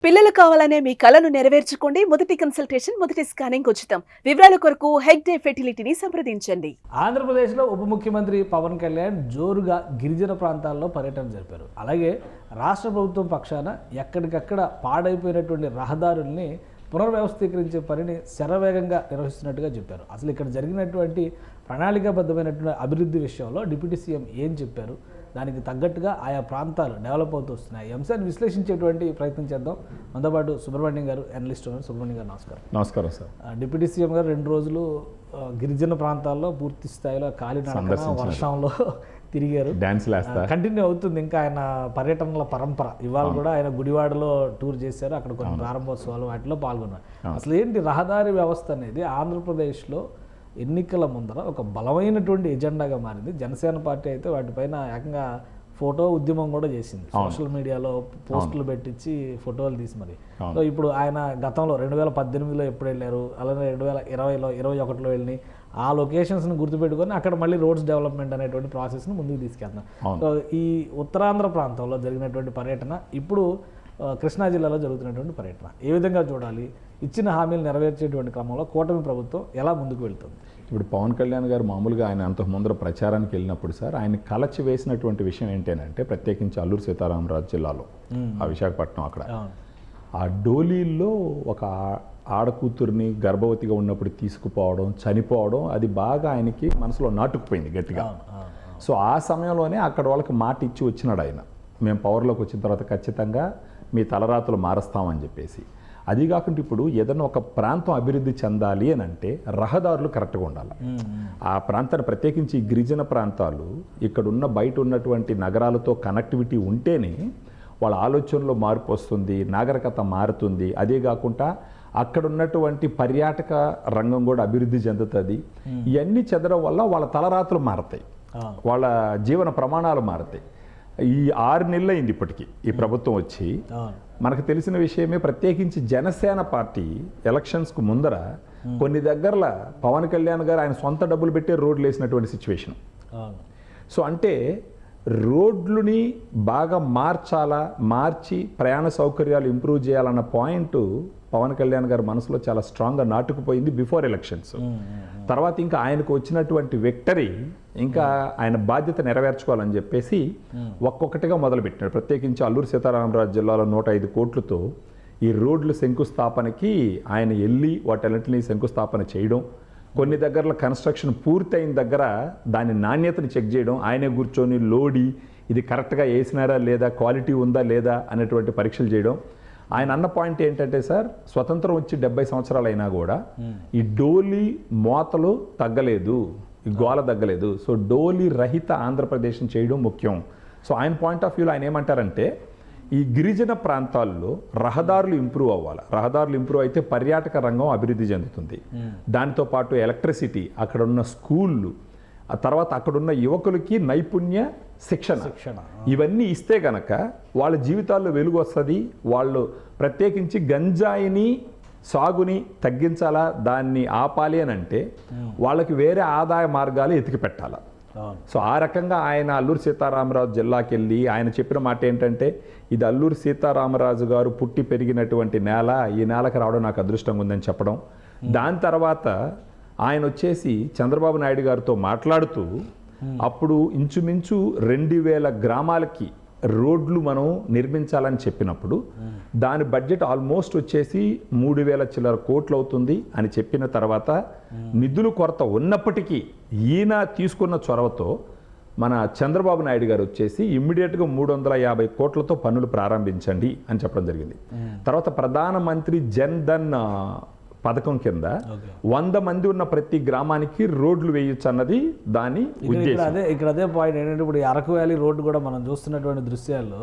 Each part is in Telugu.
పిల్లలు కావాలనే మీ కలను నెరవేర్చుకోండి. మొదటి కన్సల్టేషన్, మొదటి స్కానింగ్ ఉచితం. వివరాల కొరకు హెగ్డే ఫెర్టిలిటీని సంప్రదించండి. ఆంధ్రప్రదేశ్లో ఉప ముఖ్యమంత్రి పవన్ కళ్యాణ్ జోరుగా గిరిజన ప్రాంతాల్లో పర్యటన జరిపారు. అలాగే రాష్ట్ర ప్రభుత్వం పక్షాన ఎక్కడికక్కడ పాడైపోయినటువంటి రహదారుల్ని పునర్వ్యవస్థీకరించే పనిని శరవేగంగా నిర్వహిస్తున్నట్టుగా చెప్పారు. అసలు ఇక్కడ జరిగినటువంటి ప్రణాళికాబద్ధమైనటువంటి అభివృద్ధి విషయంలో డిప్యూటీ సీఎం ఏం చెప్పారు, దానికి తగ్గట్టుగా ఆయా ప్రాంతాలు డెవలప్ అవుతూ వస్తున్నాయి. ఈ అంశాన్ని విశ్లేషించేటువంటి ప్రయత్నం చేద్దాం. మనతో పాటు సుబ్రహ్మణ్యం గారు, అనలిస్ట్ ఉన్నారు. సుబ్రహ్మణ్యం గారు నమస్కారం. నమస్కారం సార్. డిప్యూటీ సీఎం గారు 2 రోజులు గిరిజన ప్రాంతాల్లో పూర్తి స్థాయిలో కాలినడకన వర్షంలో తిరిగారు. డాన్స్లు వేస్తా కంటిన్యూ అవుతుంది ఇంకా ఆయన పర్యటనల పరంపర. ఇవాళ కూడా ఆయన గుడివాడలో టూర్ చేశారు. అక్కడ కొన్ని ప్రారంభోత్సవాలు వాటిలో పాల్గొన్నారు. అసలు ఏంటి రహదారి వ్యవస్థ అనేది ఆంధ్రప్రదేశ్లో ఎన్నికల ముందర ఒక బలమైనటువంటి ఎజెండాగా మారింది. జనసేన పార్టీ అయితే వాటిపైన ఏకంగా ఫోటో ఉద్యమం కూడా చేసింది. సోషల్ మీడియాలో పోస్టులు పెట్టించి ఫోటోలు తీసి మరి. సో ఇప్పుడు ఆయన గతంలో 2018లో ఎప్పుడు వెళ్ళారు, అలానే 2020లో 21లో వెళ్ళి ఆ లొకేషన్స్ని గుర్తుపెట్టుకొని అక్కడ మళ్ళీ రోడ్స్ డెవలప్మెంట్ అనేటువంటి ప్రాసెస్ని ముందుకు తీసుకెళ్తాం. సో ఈ ఉత్తరాంధ్ర ప్రాంతంలో జరిగినటువంటి పర్యటన, ఇప్పుడు కృష్ణా జిల్లాలో జరుగుతున్నటువంటి పర్యటన ఏ విధంగా చూడాలి? ఇచ్చిన హామీలు నెరవేర్చేటువంటి క్రమంలో కూటమి ప్రభుత్వం ఎలా ముందుకు వెళ్తుంది? ఇప్పుడు పవన్ కళ్యాణ్ గారు మామూలుగా ఆయన అంతకు ముందర ప్రచారానికి వెళ్ళినప్పుడు సార్ ఆయన కలచి వేసినటువంటి విషయం ఏంటంటే, ప్రత్యేకించి అల్లూరు సీతారామరాజు జిల్లాలో ఆ విశాఖపట్నం అక్కడ ఆ డోలీల్లో ఒక ఆడకూతుర్ని గర్భవతిగా ఉన్నప్పుడు తీసుకుపోవడం, చనిపోవడం, అది బాగా ఆయనకి మనసులో నాటుకుపోయింది గట్టిగా. సో ఆ సమయంలోనే అక్కడ వాళ్ళకి మాట ఇచ్చి వచ్చినాడు ఆయన, మేము పవర్లోకి వచ్చిన తర్వాత ఖచ్చితంగా మీ తలరాతులు మారుస్తామని చెప్పేసి. అది కాకుండా ఇప్పుడు ఏదైనా ఒక ప్రాంతం అభివృద్ధి చెందాలి అని అంటే రహదారులు కరెక్ట్గా ఉండాలి. ఆ ప్రాంతాన్ని ప్రత్యేకించి గిరిజన ప్రాంతాలు ఇక్కడున్న బయట ఉన్నటువంటి నగరాలతో కనెక్టివిటీ ఉంటేనే వాళ్ళ ఆలోచనలో మార్పు వస్తుంది, నాగరికత మారుతుంది. అదే కాకుండా అక్కడ ఉన్నటువంటి పర్యాటక రంగం కూడా అభివృద్ధి చెందుతుంది. ఇవన్నీ చెందడం వల్ల వాళ్ళ తలరాతులు మారుతాయి, వాళ్ళ జీవన ప్రమాణాలు మారుతాయి. ఈ 6 నెలలు అయింది ఇప్పటికీ ఈ ప్రభుత్వం వచ్చి. మనకు తెలిసిన విషయమే, ప్రత్యేకించి జనసేన పార్టీ ఎలక్షన్స్కు ముందర కొన్ని దగ్గరలో పవన్ కళ్యాణ్ గారు ఆయన సొంత డబ్బులు పెట్టే రోడ్లు వేసినటువంటి సిచ్యువేషన్. సో అంటే రోడ్లుని బాగా మార్చి ప్రయాణ సౌకర్యాలు ఇంప్రూవ్ చేయాలన్న పాయింట్ పవన్ కళ్యాణ్ గారి మనసులో చాలా స్ట్రాంగ్గా నాటుకుపోయింది బిఫోర్ ఎలక్షన్స్. తర్వాత ఇంకా ఆయనకు వచ్చినటువంటి విక్టరీ ఇంకా ఆయన బాధ్యత నెరవేర్చుకోవాలని చెప్పేసి ఒక్కొక్కటిగా మొదలుపెట్టినాడు. ప్రత్యేకించి అల్లూరు సీతారామరాజు జిల్లాలో 105 కోట్లతో ఈ రోడ్ల శంకుస్థాపనకి ఆయన వెళ్ళి వాటన్నింటినీ శంకుస్థాపన చేయడం, కొన్ని దగ్గరలో కన్స్ట్రక్షన్ పూర్తయిన దగ్గర దాని నాణ్యతని చెక్ చేయడం, ఆయనే కూర్చొని లోడి ఇది కరెక్ట్గా వేసినారా లేదా, క్వాలిటీ ఉందా లేదా అనేటువంటి పరీక్షలు చేయడం. ఆయన అన్న పాయింట్ ఏంటంటే సార్, స్వతంత్రం వచ్చి 70 సంవత్సరాలు అయినా కూడా ఈ డోలీ మోతలు తగ్గలేదు, ఈ గోల తగ్గలేదు. సో డోలీ రహిత ఆంధ్రప్రదేశ్ని చేయడం ముఖ్యం. సో ఆయన పాయింట్ ఆఫ్ వ్యూలో ఆయన ఏమంటారంటే, ఈ గిరిజన ప్రాంతాల్లో రహదారులు ఇంప్రూవ్ అవ్వాలి. రహదారులు ఇంప్రూవ్ అయితే పర్యాటక రంగం అభివృద్ధి చెందుతుంది. దాంతో పాటు ఎలక్ట్రిసిటీ, అక్కడ ఉన్న స్కూళ్ళు, ఆ తర్వాత అక్కడున్న యువకులకి నైపుణ్య శిక్షణ, ఇవన్నీ ఇస్తే గనక వాళ్ళ జీవితాల్లో వెలుగు వస్తుంది. వాళ్ళు ప్రత్యేకించి గంజాయిని సాగుని తగ్గించాలా, దాన్ని ఆపాలి అని అంటే వాళ్ళకి వేరే ఆదాయ మార్గాలు ఎతికి పెట్టాలా. సో ఆ రకంగా ఆయన అల్లూరు సీతారామరాజు జిల్లాకి వెళ్ళి ఆయన చెప్పిన మాట ఏంటంటే, ఇది అల్లూరు సీతారామరాజు గారు పుట్టి పెరిగినటువంటి నేల, ఈ నేలకు రావడం నాకు అదృష్టంగా ఉందని చెప్పడం. దాని తర్వాత ఆయన వచ్చేసి చంద్రబాబు నాయుడు గారితో మాట్లాడుతూ అప్పుడు ఇంచుమించు 2000 గ్రామాలకి రోడ్లు మనం నిర్మించాలని చెప్పినప్పుడు దాని బడ్జెట్ ఆల్మోస్ట్ వచ్చేసి 3000 చిల్లర కోట్లు అవుతుంది అని చెప్పిన తర్వాత, నిధులు కొరత ఉన్నప్పటికీ ఈయన తీసుకున్న చొరవతో మన చంద్రబాబు నాయుడు గారు వచ్చేసి ఇమ్మీడియట్గా 350 కోట్లతో పనులు ప్రారంభించండి అని చెప్పడం జరిగింది. తర్వాత ప్రధానమంత్రి జన్ ధన్ పథకం కింద 100 మంది ఉన్న ప్రతి గ్రామానికి రోడ్లు వేయొచ్చు అన్నది దాని ఉద్దేశం. ఇక్కడ అదే పాయింట్ ఏంటంటే, ఇప్పుడు అరకు వ్యాలీ రోడ్డు కూడా మనం చూస్తున్నటువంటి దృశ్యాల్లో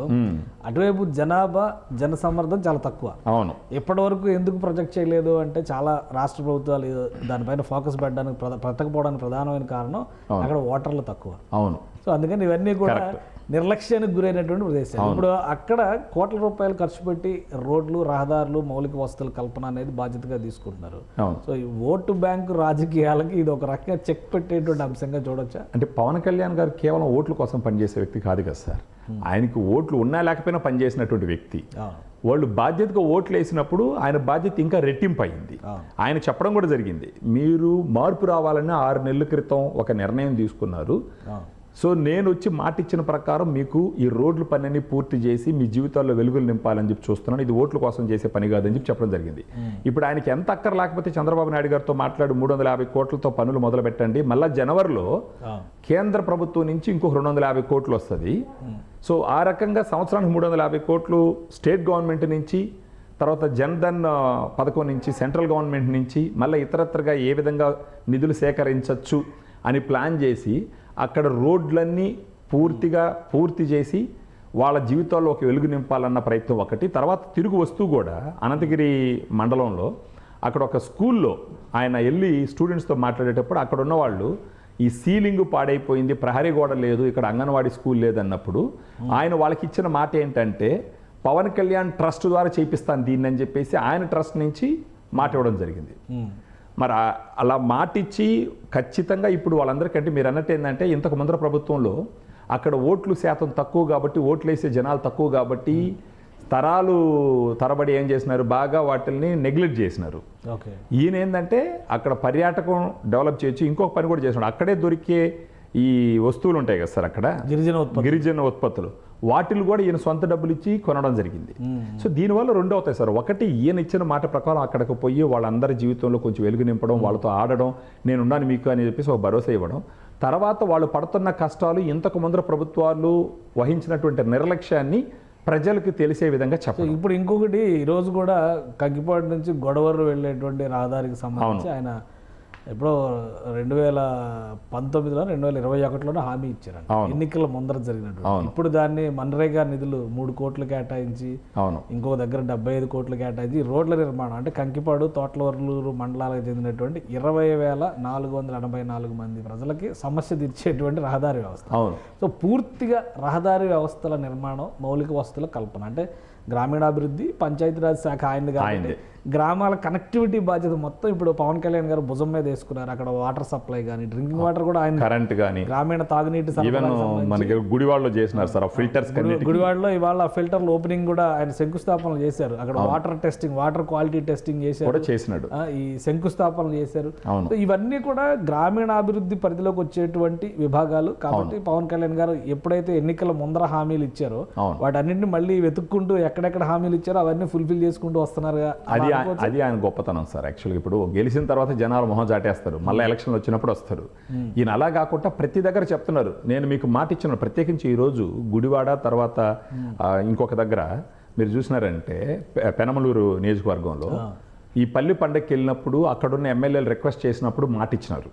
అటువైపు జనాభా జనసమ్మర్దం చాలా తక్కువ. అవును. ఇప్పటి వరకు ఎందుకు ప్రొజెక్ట్ చేయలేదు అంటే, చాలా రాష్ట్ర ప్రభుత్వాలు దానిపైన ఫోకస్ పెట్టడానికి పెట్టకపోవడానికి ప్రధానమైన కారణం అక్కడ ఓటర్లు తక్కువ. అవును. సో అందుకని ఇవన్నీ కూడా నిర్లక్ష్యానికి గురైనటువంటి ప్రదేశాలు. ఇప్పుడు అక్కడ కోట్ల రూపాయలు ఖర్చు పెట్టి రోడ్లు, రహదారులు, మౌలిక వసతుల కల్పన అనేది బాధ్యతగా తీసుకుంటున్నారు. సో ఈ ఓటు బ్యాంకు రాజకీయాలకి ఇది ఒక రకంగా చెక్ పెట్టేటువంటి అంశంగా చూడొచ్చా? అంటే పవన్ కళ్యాణ్ గారు కేవలం ఓట్ల కోసం పనిచేసే వ్యక్తి కాదు కదా సార్. ఆయనకు ఓట్లు ఉన్నా లేకపోయినా పనిచేసినటువంటి వ్యక్తి. వాళ్ళు బాధ్యతగా ఓట్లు వేసినప్పుడు ఆయన బాధ్యత ఇంకా రెట్టింపు అయింది. ఆయన చెప్పడం కూడా జరిగింది, మీరు మార్పు రావాలని 6 నెలల క్రితం ఒక నిర్ణయం తీసుకున్నారు, సో నేను వచ్చి మాట ఇచ్చిన ప్రకారం మీకు ఈ రోడ్ల పనిని పూర్తి చేసి మీ జీవితాల్లో వెలుగులు నింపాలని చెప్పి చూస్తున్నాను, ఇది ఓట్ల కోసం చేసే పని కాదని చెప్పి చెప్పడం జరిగింది. ఇప్పుడు ఆయనకి ఎంత అక్కర లేకపోతే చంద్రబాబు నాయుడు గారితో మాట్లాడి 350 కోట్లతో పనులు మొదలు పెట్టండి, మళ్ళీ జనవరిలో కేంద్ర ప్రభుత్వం నుంచి ఇంకొక 250 కోట్లు వస్తుంది. సో ఆ రకంగా సంవత్సరానికి 350 కోట్లు స్టేట్ గవర్నమెంట్ నుంచి, తర్వాత జన్ధన్ పథకం నుంచి, సెంట్రల్ గవర్నమెంట్ నుంచి, మళ్ళీ ఇతరత్రగా ఏ విధంగా నిధులు సేకరించవచ్చు అని ప్లాన్ చేసి అక్కడ రోడ్లన్నీ పూర్తి చేసి వాళ్ళ జీవితాల్లో ఒక వెలుగు నింపాలన్న ప్రయత్నం ఒకటి. తర్వాత తిరిగి వస్తూ కూడా అనంతగిరి మండలంలో అక్కడ ఒక స్కూల్లో ఆయన వెళ్ళి స్టూడెంట్స్తో మాట్లాడేటప్పుడు అక్కడ ఉన్న వాళ్ళు ఈ సీలింగ్ పాడైపోయింది, ప్రహరీ గోడ లేదు, ఇక్కడ అంగన్వాడీ స్కూల్ లేదన్నప్పుడు ఆయన వాళ్ళకి ఇచ్చిన మాట ఏంటంటే పవన్ కళ్యాణ్ ట్రస్ట్ ద్వారా చేయిస్తాను దీన్ని అని చెప్పేసి ఆయన ట్రస్ట్ నుంచి మాట ఇవ్వడం జరిగింది. మరి అలా మాటిచ్చి ఖచ్చితంగా ఇప్పుడు వాళ్ళందరికంటే మీరు అన్నట్టు ఏంటంటే ఇంతకు ముందర ప్రభుత్వంలో అక్కడ ఓట్లు శాతం తక్కువ కాబట్టి, ఓట్లు వేసే జనాలు తక్కువ కాబట్టి తరాలు తరబడి ఏం చేసినారు, బాగా వాటిని నెగ్లెక్ట్ చేసినారు. ఈయన ఏంటంటే అక్కడ పర్యాటకం డెవలప్ చేయొచ్చు, ఇంకొక పని కూడా చేసినాడు, అక్కడే దొరికే ఈ వస్తువులు ఉంటాయి కదా సార్ అక్కడ గిరిజన ఉత్పత్తులు, వాటిని కూడా ఈయన సొంత డబ్బులు ఇచ్చి కొనడం జరిగింది. సో దీనివల్ల 2 అవుతాయి సార్. ఒకటి, ఈయన ఇచ్చిన మాట ప్రకారం అక్కడికి పోయి వాళ్ళందరి జీవితంలో కొంచెం వెలుగు నింపడం, వాళ్ళతో ఆడడం, నేనున్నాను మీకు అని చెప్పేసి ఒక భరోసా ఇవ్వడం. తర్వాత వాళ్ళు పడుతున్న కష్టాలు, ఇంతకు ముందర ప్రభుత్వాలు వహించినటువంటి నిర్లక్ష్యాన్ని ప్రజలకు తెలిసే విధంగా చెప్పాలి. ఇప్పుడు ఇంకొకటి, ఈరోజు కూడా కంకిపాడు నుంచి గొడవరు వెళ్ళేటువంటి రహదారికి సంబంధించి ఆయన ఎప్పుడో 2019లో 2021లోనే హామీ ఇచ్చారు, ఎన్నికల ముందర జరిగినట్టు. ఇప్పుడు దాన్ని మనరేగా నిధులు 3 కోట్లు కేటాయించి, ఇంకో దగ్గర 75 కోట్లు కేటాయించి రోడ్ల నిర్మాణం, అంటే కంకిపాడు, తోటలూరు మండలాలకు చెందినటువంటి 20,484 మంది ప్రజలకి సమస్య తీర్చేటువంటి రహదారి వ్యవస్థ. సో పూర్తిగా రహదారి వ్యవస్థల నిర్మాణం, మౌలిక వసతుల కల్పన, అంటే గ్రామీణాభివృద్ధి పంచాయతీరాజ్ శాఖ ఆయనది కాబట్టి గ్రామాల కనెక్టివిటీ బాధ్యత మొత్తం ఇప్పుడు పవన్ కళ్యాణ్ గారు భుజం మీద వేసుకున్నారు. అక్కడ వాటర్ సప్లై కానీ, డ్రింకింగ్ వాటర్ కూడా ఆయన, కరెంట్ కానీ, గ్రామీణ తాగునీటి గుడివాడలో చేసినారు సార్ ఫిల్టర్స్. గుడివాడలో ఇవాళ ఫిల్టర్ల ఓపెనింగ్ కూడా ఆయన శంకుస్థాపనలు చేశారు. అక్కడ water testing, water quality testing చేసినాడు, ఈ శంకుస్థాపనలు చేశారు. ఇవన్నీ కూడా గ్రామీణాభివృద్ధి పరిధిలోకి వచ్చేటువంటి విభాగాలు కాబట్టి పవన్ కళ్యాణ్ గారు ఎప్పుడైతే ఎన్నికల ముందర హామీలు ఇచ్చారో వాటన్నింటినీ మళ్ళీ వెతుక్కుంటూ ఎక్కడెక్కడ హామీలు ఇచ్చారో అవన్నీ ఫుల్ఫిల్ చేసుకుంటూ వస్తున్నారు. అది ఆయన గొప్పతనం సార్. యాక్చువల్గా ఇప్పుడు గెలిచిన తర్వాత జనాలు మొహం చాటేస్తారు, మళ్ళీ ఎలక్షన్లు వచ్చినప్పుడు వస్తారు. ఈయన అలా కాకుండా ప్రతి దగ్గర చెప్తున్నారు, నేను మీకు మాట ఇచ్చిన. ప్రత్యేకించి ఈరోజు గుడివాడ, తర్వాత ఇంకొక దగ్గర మీరు చూసినారంటే పెనమలూరు నియోజకవర్గంలో ఈ పల్లి పండగకి వెళ్ళినప్పుడు అక్కడున్న ఎమ్మెల్యేలు రిక్వెస్ట్ చేసినప్పుడు మాట ఇచ్చినారు.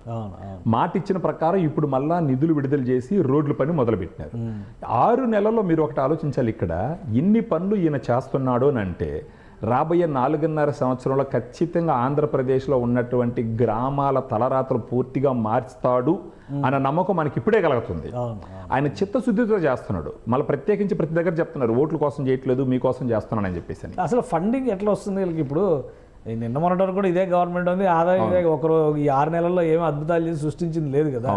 మాట ఇచ్చిన ప్రకారం ఇప్పుడు మళ్ళా నిధులు విడుదల చేసి రోడ్ల పని మొదలుపెట్టినారు. 6 నెలల్లో మీరు ఒకటి ఆలోచించాలి, ఇక్కడ ఇన్ని పనులు ఈయన చేస్తున్నాడు అని అంటే రాబోయే 4.5 సంవత్సరంలో ఖచ్చితంగా ఆంధ్రప్రదేశ్లో ఉన్నటువంటి గ్రామాల తలరాతలు పూర్తిగా మార్చుతాడు అన్న నమ్మకం మనకి ఇప్పుడే కలుగుతుంది. ఆయన చిత్తశుద్ధితో చేస్తున్నాడు. మళ్ళీ ప్రత్యేకించి ప్రతి దగ్గర చెప్తున్నారు, ఓట్ల కోసం చేయట్లేదు, మీకోసం చేస్తున్నానని చెప్పేసి. అసలు ఫండింగ్ ఎట్లా వస్తుంది వీళ్ళకి? ఇప్పుడు నిన్న మొన్నటి వరకు కూడా ఇదే గవర్నమెంట్ ఉంది, ఆదాయం ఒకరు ఈ 6 నెలల్లో ఏమీ అద్భుతాలు చేసి సృష్టించింది లేదు కదా.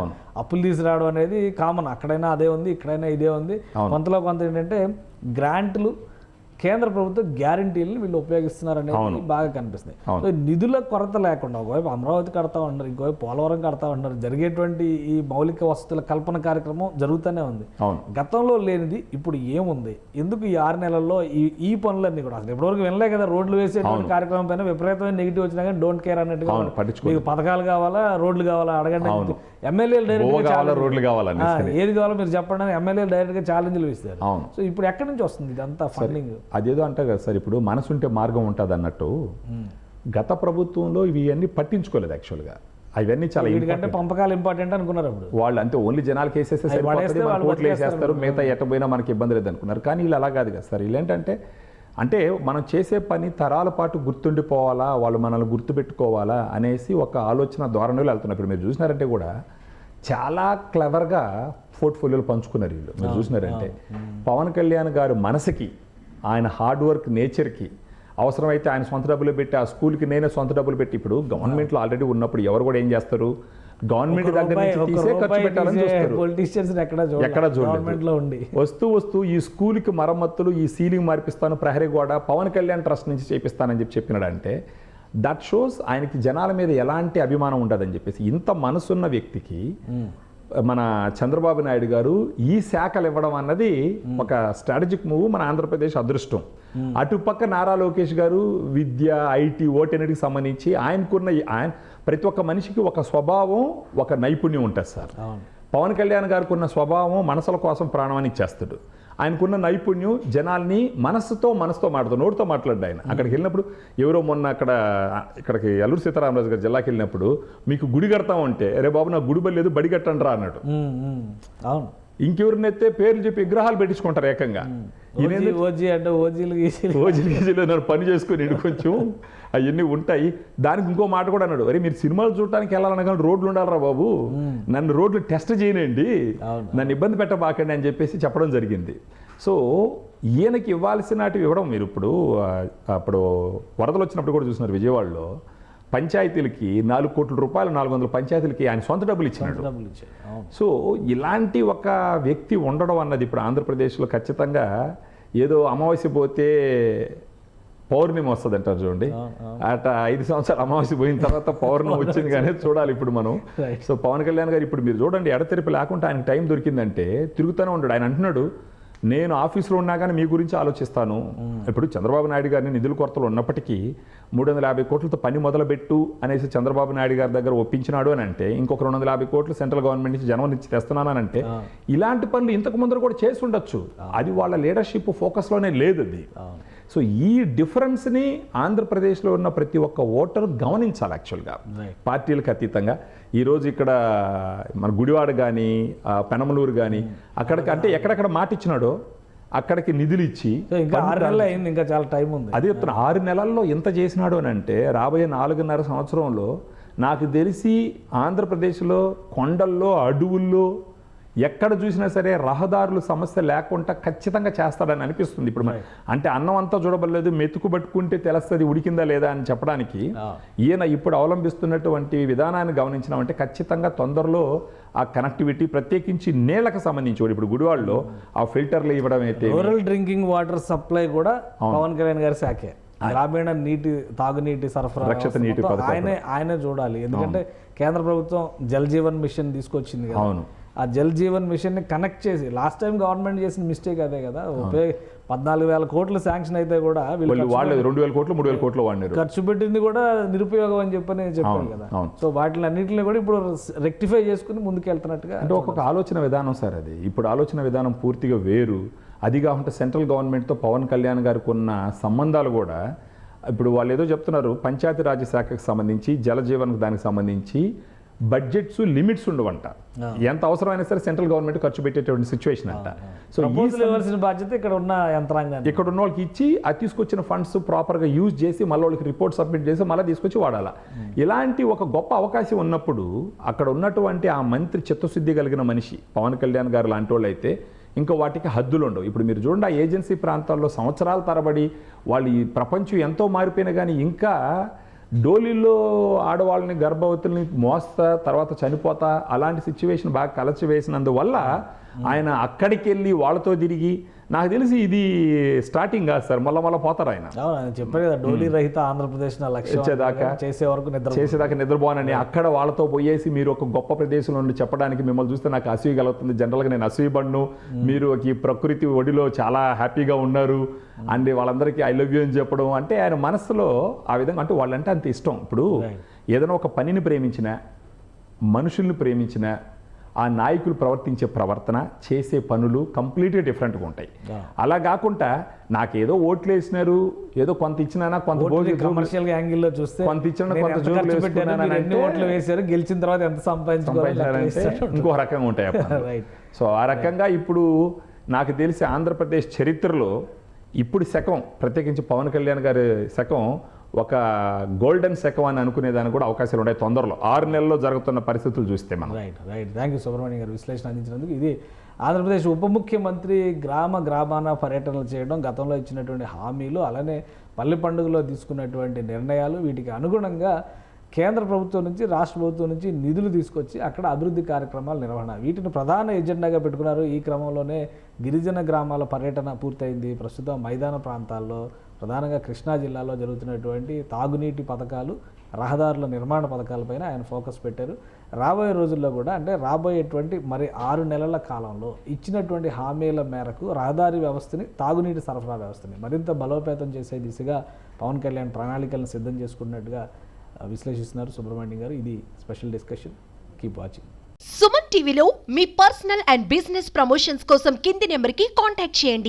అప్పులు తీసుకురావడం అనేది కామన్, అక్కడైనా అదే ఉంది, ఇక్కడైనా ఇదే ఉంది. కొంతలో కొంత ఏంటంటే గ్రాంట్లు, కేంద్ర ప్రభుత్వ గ్యారంటీలను వీళ్ళు ఉపయోగిస్తున్నారు అనేది బాగా కనిపిస్తుంది. సో నిధుల కొరత లేకుండా ఒకవైపు అమరావతి కడతా ఉన్నారు, ఇంకోవైపు పోలవరం కడతా ఉన్నారు, జరిగేటువంటి ఈ మౌలిక వసతుల కల్పన కార్యక్రమం జరుగుతూనే ఉంది. గతంలో లేనిది ఇప్పుడు ఏముంది? ఎందుకు ఈ 6 నెలల్లో ఈ పనులన్నీ కూడా అసలు ఇప్పటివరకు వినలే కదా. రోడ్లు వేసేటువంటి కార్యక్రమం పైన విపరీతమైన నెగిటివ్ వచ్చినా కానీ డోంట్ కేర్ అన్నట్టుగా, మీకు పథకాలు కావాలా, రోడ్లు కావాలా అడగండి, ఎమ్మెల్యేలు డైరెక్ట్ ఏది కావాలో మీరు చెప్పండి అని ఎమ్మెల్యేలు డైరెక్ట్ గా ఛాలెంజ్లు ఇస్తారు. సో ఇప్పుడు ఎక్కడి నుంచి వస్తుంది ఇదంతా ఫండింగ్? అదేదో అంటే కదా సార్, ఇప్పుడు మనసుంటే మార్గం ఉంటుంది అన్నట్టు గత ప్రభుత్వంలో ఇవన్నీ పట్టించుకోలేదు యాక్చువల్గా. అవన్నీ చాలా ఎందుకంటే పంపకాలు ఇంపార్టెంట్ అనుకున్నారు అప్పుడు వాళ్ళు. అంతే ఓన్లీ జనాలకి వేసేస్తే ఓట్లు వేసేస్తారు, మిగతా ఎట్టపోయినా మనకి ఇబ్బంది లేదు అనుకున్నారు. కానీ వీళ్ళు అలా కాదు కదా సార్. వీళ్ళు ఏంటంటే అంటే మనం చేసే పని తరాల పాటు గుర్తుండిపోవాలా, వాళ్ళు మనల్ని గుర్తుపెట్టుకోవాలా అనేసి ఒక ఆలోచన ధోరణిలో వెళ్తున్నారు. ఇప్పుడు మీరు చూసినారంటే కూడా చాలా క్లవర్గా పోర్ట్ఫోలియోలు పంచుకున్నారు వీళ్ళు. మీరు చూసినారంటే పవన్ కళ్యాణ్ గారు మనసుకి, ఆయన హార్డ్ వర్క్ నేచర్కి, అవసరమైతే ఆయన సొంత డబ్బులు పెట్టి ఆ స్కూల్కి నేనే సొంత డబ్బులు పెట్టి, ఇప్పుడు గవర్నమెంట్లో ఆల్రెడీ ఉన్నప్పుడు ఎవరు కూడా ఏం చేస్తారు, గవర్నమెంట్ దగ్గర నుంచి తీసే ఖర్చు పెట్టాలని చూస్తారు. పొలిటీషియన్స్ ఎక్కడ చూడండి వస్తూ ఈ స్కూల్కి మరమ్మతులు, ఈ సీలింగ్ మార్పిస్తాను, ప్రహరీ గోడ పవన్ కళ్యాణ్ ట్రస్ట్ నుంచి చేపిస్తానని చెప్పినాడంటే దట్ షోస్ ఆయనకి జనాల మీద ఎలాంటి అభిమానం ఉండదని చెప్పేసి. ఇంత మనసున్న వ్యక్తికి మన చంద్రబాబు నాయుడు గారు ఈ శాఖలు ఇవ్వడం అన్నది ఒక స్ట్రాటజిక్ మూవ్, మన ఆంధ్రప్రదేశ్ అదృష్టం. అటుపక్క నారా లోకేష్ గారు విద్య, ఐటీ, ఓటన్నిటికి సంబంధించి ఆయన ప్రతి ఒక్క మనిషికి ఒక స్వభావం, ఒక నైపుణ్యం ఉంటుంది సార్. పవన్ కళ్యాణ్ గారికి ఉన్న స్వభావం మనసుల కోసం ప్రాణాన్ని ఇచ్చేస్తాడు. ఆయనకున్న నైపుణ్యం జనాల్ని మనసుతో మాట్లాడతాడు, నోటితో మాట్లాడ్డా ఆయన. అక్కడికి వెళ్ళినప్పుడు ఎవరో మొన్న ఇక్కడికి అల్లూరు సీతారామరాజు గారు జిల్లాకి వెళ్ళినప్పుడు మీకు గుడి కడతామంటే, అరే బాబు నాకు గుడి లేదు, బడి కట్టండి రా అన్నాడు. అవును, ఇంకెవరినైతే పేర్లు చెప్పి విగ్రహాలు పెట్టించుకుంటారు ఏకంగా. ఓజీలు నన్ను పని చేసుకుని కొంచెం అవన్నీ ఉంటాయి. దానికి ఇంకో మాట కూడా అన్నాడు, అరే మీరు సినిమాలు చూడటానికి వెళ్ళాలన్నా రోడ్లు ఉండాలరా బాబు, నన్ను రోడ్లు టెస్ట్ చేయనండి, నన్ను ఇబ్బంది పెట్టబాకండి అని చెప్పేసి చెప్పడం జరిగింది. సో ఈయనకి ఇవ్వాల్సినవి ఇవ్వడం. మీరు అప్పుడు వరదలు వచ్చినప్పుడు కూడా చూసినారు విజయవాడలో, పంచాయతీలకి 4 కోట్ల రూపాయలు 400 పంచాయతీలకి ఆయన సొంత డబ్బులు ఇచ్చినాడు. సో ఇలాంటి ఒక వ్యక్తి ఉండడం అన్నది ఇప్పుడు ఆంధ్రప్రదేశ్లో ఖచ్చితంగా ఏదో అమావాస్య పోతే పౌర్ణమి వస్తుంది అంటారు చూడండి, అట 5 సంవత్సరాలు అమావాస్య పోయిన తర్వాత పౌర్ణమి వచ్చింది కానీ చూడాలి ఇప్పుడు మనం. సో పవన్ కళ్యాణ్ గారు ఇప్పుడు మీరు చూడండి, ఎడతెరిపి లేకుండా ఆయనకు టైం దొరికిందంటే తిరుగుతూనే ఉంటాడు. ఆయన అంటున్నాడు, నేను ఆఫీస్లో ఉన్నా కానీ మీ గురించి ఆలోచిస్తాను. ఇప్పుడు చంద్రబాబు నాయుడు గారిని నిధుల కొరతలు ఉన్నప్పటికీ 350 కోట్లతో పని మొదలుపెట్టు అనేసి చంద్రబాబు నాయుడు గారి దగ్గర ఒప్పించినాడు అని అంటే, ఇంకొక 250 కోట్లు సెంట్రల్ గవర్నమెంట్ నుంచి జనం నుంచి తెస్తున్నాను అని అంటే, ఇలాంటి పనులు ఇంతకు ముందర కూడా చేసి ఉండొచ్చు. అది వాళ్ళ లీడర్షిప్ ఫోకస్లోనే లేదు అది. సో ఈ డిఫరెన్స్ని ఆంధ్రప్రదేశ్లో ఉన్న ప్రతి ఒక్క ఓటరు గమనించాలి. యాక్చువల్గా పార్టీలకు అతీతంగా ఈరోజు ఇక్కడ మన గుడివాడ కానీ, పెనమలూరు కానీ, అక్కడికి అంటే ఎక్కడెక్కడ మాట ఇచ్చినాడో అక్కడికి నిధులు ఇచ్చి, ఇంకా 6 నెలలు అయింది, ఇంకా చాలా టైం ఉంది. అదే చెప్తున్నా, 6 నెలల్లో ఎంత చేసినాడు అని అంటే, రాబోయే 4.5 సంవత్సరంలో నాకు తెలిసి ఆంధ్రప్రదేశ్లో కొండల్లో, అడవుల్లో ఎక్కడ చూసినా సరే రహదారులు సమస్య లేకుండా ఖచ్చితంగా చేస్తాడని అనిపిస్తుంది. ఇప్పుడు అంటే అన్నం అంతా చూడబడలేదు, మెతుకు పట్టుకుంటే తెలుస్తుంది ఉడికిందా లేదా అని చెప్పడానికి ఈయన ఇప్పుడు అవలంబిస్తున్నటువంటి విధానాన్ని గమనించినామంటే ఖచ్చితంగా తొందరలో ఆ కనెక్టివిటీ, ప్రత్యేకించి నీళ్లకు సంబంధించి ఇప్పుడు గుడివాడలో ఆ ఫిల్టర్లు ఇవ్వడం అయితే, రూరల్ డ్రింకింగ్ వాటర్ సప్లై కూడా పవన్ కళ్యాణ్ గారి శాఖే. గ్రామీణ తాగునీటి సరఫరా, రక్షిత నీటి ఆయనే చూడాలి. ఎందుకంటే కేంద్ర ప్రభుత్వం జల్ జీవన్ మిషన్ తీసుకొచ్చింది కదా. అవును, ఆ జల్ జీవన్ మిషన్ని కనెక్ట్ చేసి, లాస్ట్ టైం గవర్నమెంట్ చేసిన మిస్టేక్ అదే కదా, 14,000 కోట్లు శాంక్షన్ అయితే కూడా వాళ్ళు 2,000 కోట్లు 3,000 కోట్లు వాడినారు, ఖర్చు పెట్టింది కూడా నిరుపయోగం అని చెప్పని చెప్పారు కదా. సో వాటిని అన్నింటినీ కూడా ఇప్పుడు రెక్టిఫై చేసుకుని ముందుకెళ్తున్నట్టుగా. అంటే ఒక్కొక్క ఆలోచన విధానం సార్ అది. ఇప్పుడు ఆలోచన విధానం పూర్తిగా వేరు. అది కాకుండా సెంట్రల్ గవర్నమెంట్తో పవన్ కళ్యాణ్ గారికి ఉన్న సంబంధాలు కూడా, ఇప్పుడు వాళ్ళు ఏదో చెప్తున్నారు, పంచాయతీరాజ్ శాఖకు సంబంధించి, జలజీవన్కి దానికి సంబంధించి బడ్జెట్స్ లిమిట్స్ ఉండవంట. ఎంత అవసరమైనా సరే సెంట్రల్ గవర్నమెంట్ ఖర్చు పెట్టేటువంటి సిచ్యువేషన్ అంట. సో ఇవ్వాల్సిన బాధ్యత ఇక్కడ ఉన్న యంత్రాంగాన్ని, ఇక్కడ ఉన్న వాళ్ళకి ఇచ్చి ఆ తీసుకొచ్చిన ఫండ్స్ ప్రాపర్గా యూజ్ చేసి మళ్ళీ వాళ్ళకి రిపోర్ట్ సబ్మిట్ చేసి మళ్ళీ తీసుకొచ్చి వాడాలా. ఇలాంటి ఒక గొప్ప అవకాశం ఉన్నప్పుడు అక్కడ ఉన్నటువంటి ఆ మంత్రి చిత్తశుద్ధి కలిగిన మనిషి పవన్ కళ్యాణ్ గారు లాంటి వాళ్ళు అయితే ఇంకా వాటికి హద్దులు ఉండవు. ఇప్పుడు మీరు చూడండి, ఆ ఏజెన్సీ ప్రాంతాల్లో సంవత్సరాల తరబడి వాళ్ళు, ఈ ప్రపంచం ఎంతో మారిపోయినా కానీ ఇంకా డోలీలో ఆడవాళ్ళని, గర్భవతుల్ని మోస్తా తర్వాత చనిపోతా అలాంటి సిచ్యువేషన్ బాగా కలచి వేసినందువల్ల ఆయన అక్కడికి వెళ్ళి వాళ్ళతో తిరిగి, నాకు తెలిసి ఇది స్టార్టింగ్ కాదు సార్, మళ్ళీ పోతారు ఆయన. చెప్పారు కదా, డోలీ రహిత ఆంధ్రప్రదేశ్ చేసేదాకా నిద్రపోనని అక్కడ వాళ్ళతో పోయేసి, మీరు ఒక గొప్ప ప్రదేశంలో నుండి చెప్పడానికి మిమ్మల్ని చూస్తే నాకు అసూయ కలుగుతుంది. జనరల్గా నేను అసూయపడ్ను, మీరు ఈ ప్రకృతి ఒడిలో చాలా హ్యాపీగా ఉన్నారు అండ్ వాళ్ళందరికీ ఐ లవ్ యూ అని చెప్పడం అంటే ఆయన మనసులో ఆ విధంగా, అంటే వాళ్ళంటే అంత ఇష్టం. ఇప్పుడు ఏదైనా ఒక పనిని ప్రేమించిన, మనుషుల్ని ప్రేమించిన, ఆ నాయకులు ప్రవర్తించే ప్రవర్తన, చేసే పనులు కంప్లీట్గా డిఫరెంట్గా ఉంటాయి. అలా కాకుండా నాకేదో ఓట్లు వేసినారు, ఏదో కొంత ఇచ్చినా, కొంత కమర్షియల్ యాంగిల్లో చూస్తే కొంత ఇచ్చిన, కొంత ఓట్లు వేసారు, గెలిచిన తర్వాత ఎంత సంపాదించారంటే ఇంకో రకంగా ఉంటాయి. సో ఆ రకంగా ఇప్పుడు నాకు తెలిసి ఆంధ్రప్రదేశ్ చరిత్రలో ఇప్పుడు శకం, ప్రత్యేకించి పవన్ కళ్యాణ్ గారి శకం ఒక గోల్డెన్ శకం అని అనుకునేదానికి కూడా అవకాశాలు ఉన్నాయి తొందరలో, 6 నెలల్లో జరుగుతున్న పరిస్థితులు చూస్తే మనం. రైట్. థ్యాంక్ యూ సుబ్రహ్మణ్యం గారు విశ్లేషణ అందించినందుకు. ఇది ఆంధ్రప్రదేశ్ ఉప ముఖ్యమంత్రి గ్రామాన పర్యటనలు చేయడం, గతంలో ఇచ్చినటువంటి హామీలు, అలానే పల్లె పండుగలో తీసుకున్నటువంటి నిర్ణయాలు, వీటికి అనుగుణంగా కేంద్ర ప్రభుత్వం నుంచి రాష్ట్ర ప్రభుత్వం నుంచి నిధులు తీసుకొచ్చి అక్కడ అభివృద్ధి కార్యక్రమాల నిర్వహణ, వీటిని ప్రధాన ఎజెండాగా పెట్టుకున్నారు. ఈ క్రమంలోనే గిరిజన గ్రామాల పర్యటన పూర్తయింది. ప్రస్తుతం మైదాన ప్రాంతాల్లో, ప్రధానంగా కృష్ణా జిల్లాలో జరుగుతున్నటువంటి తాగునీటి పథకాలు, రహదారుల నిర్మాణ పథకాలపైన ఆయన ఫోకస్ పెట్టారు. రాబోయే రోజుల్లో కూడా, అంటే రాబోయేటువంటి మరి 6 నెలల కాలంలో ఇచ్చినటువంటి హామీల మేరకు రహదారి వ్యవస్థని, తాగునీటి సరఫరా వ్యవస్థని మరింత బలోపేతం చేసే దిశగా పవన్ కళ్యాణ్ ప్రణాళికలను సిద్ధం చేసుకున్నట్టుగా విశ్లేషిస్తున్నారు సుబ్రహ్మణ్యం గారు. ఇది special discussion. Keep watching. Suman టీవీలో మీ పర్సనల్ అండ్ బిజినెస్ ప్రమోషన్స్ కోసం కింది నెంబర్కి కాంటాక్ట్ చేయండి.